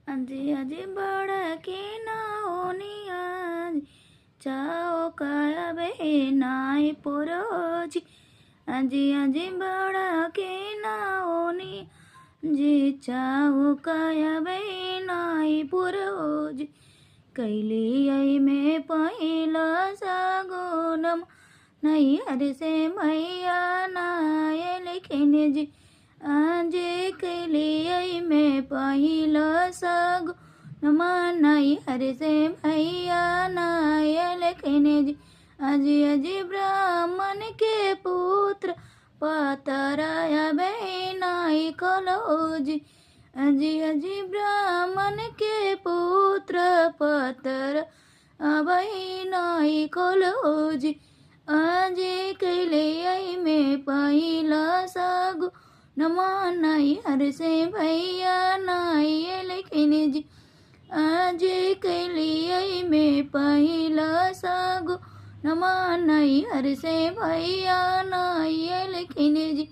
आजी आजी बड़की नाओनी आज चाओ काया बे नाई पोरोजी। आजी आजी बड़की नाओनी जी चाओ काया बे नाई पोरोजी। कैली आई में पहिला सागुनम नहीं हर से मैया नाय लिखने जी। आजे कैली आई में पहिला सागुनम नहीं हर से मैया नाय लिखने जी। आजी आजी ब्राह्मण के पुत्र पातराया बेनाई कलोजी। आजी आजी ब्राह्मण के पुत्र पातर बेनाई कलोजी। आजे कैले आई में पहिला सागु नमानाई हर से भैया नाई लिखने जी। आजे कैले आई में पहिला सागु नमानाई हर से भैया नाई लिखने जी।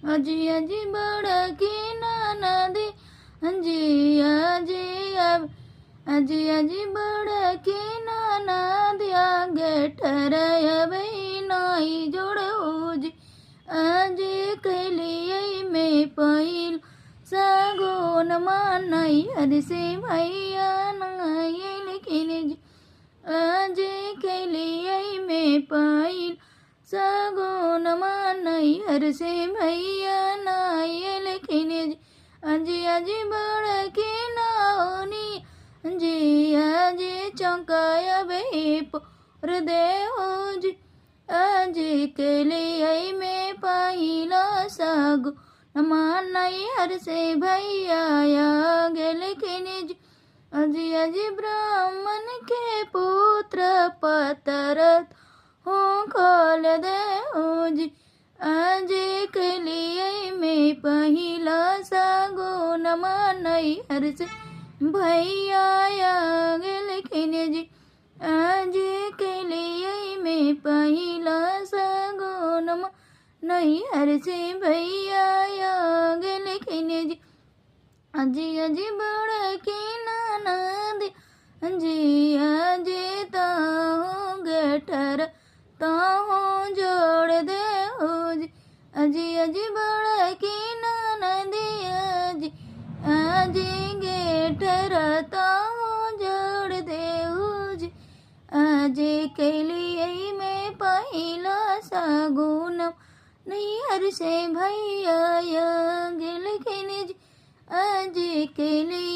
आजी आजी बड़की ननदी जी आजी अब आजी आजी बड़की ननदी आगे ठहराया नाई जोड़ो जी। आजे कैली आई में पहिल सागुन मानाई हर से भैया नाई लिखने जी। आजे कैली आई में पहिल सागुन मानाई हर से भैया नाई लिखने जी। आजी आजी बड़की नाओनी जी आजी चौंकाया बे पोर दे हो जी। आजी कैली आई में पहिला सागु नमानाई हर से भैया आगे लिखने जी। आजी आजी ब्राह्मण के पुत्र पतरत हो खोल दे हो जी। आजे कैली आई में पहिला सागु नमानाई हर से भैया आगे लिखने जी। आजे कैली आई में पहिला सागु नमानाई हर से भैया आगे लिखने जी। आजी आजी बड़की ननदी जी आजे ताहू गेठर ताहू जोड़ दे हो जी। आजी आजी बड़की ननदी आजी आजी गेठर ताहू जोड़ दे हो जी। आजे कैली आई में पहिला सागुनम नहीं हर से भैया आगे लिखने जी। आजे कैली